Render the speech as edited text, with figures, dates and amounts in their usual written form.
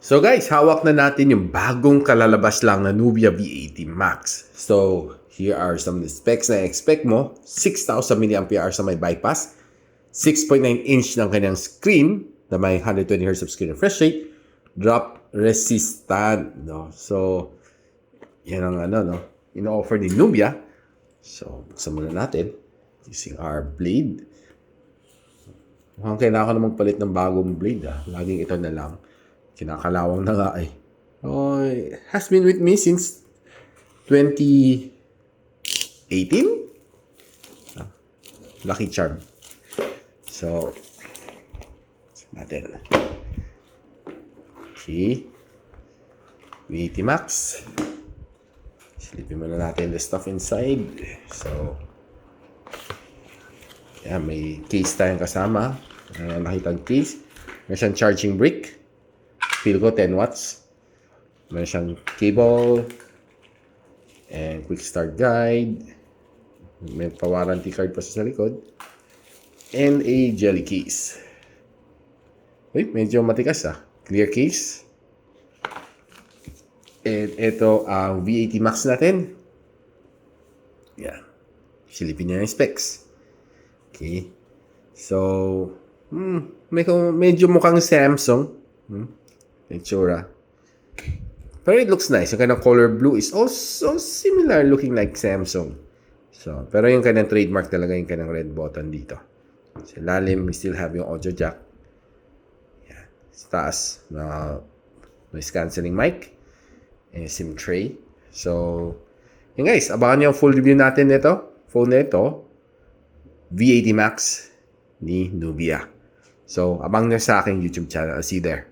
So guys, hawak na natin yung bagong kalalabas lang na Nubia V80 Max. So, here are some of the specs na expect mo. 6,000 mAh sa may bypass. 6.9-inch ng kanyang screen na may 120Hz of screen refresh rate. Drop resistant. No? So, yan ang ino-offer ni Nubia. So, buksan muna natin using our blade. Mukhang kailangan ko na magpalit ng bagong blade. Laging ito na lang. Kinakalawang na nga eh. Oh, it has been with me since 2018. Lucky charm. So, natin. Okay. V80 Max. Silipin muna natin the stuff inside. So, yeah, may case tayong kasama. Nakita ang case. Meron siyang charging brick. Feel ko 10 watts. Meron siyang cable. And quick start guide. May pa-warranty card pa sa likod. And a jelly case. Wait, medyo matikas Clear case. And ito ang V80 Max natin. Yan. Silipin niya yung specs. Okay. So, medyo mukhang Samsung. Itsura. Pero it looks nice. Yung kanyang color blue is also similar looking like Samsung. So, pero yung kanyang trademark talaga yung kanyang red button dito. Sa lalim, we still have yung audio jack. Yan. Sa taas, noise cancelling mic. And SIM tray. So, yun guys, abangan nyo yung full review natin nito. Phone na ito. V80 Max ni Nubia. So, abang nyo sa aking YouTube channel. I'll see you there.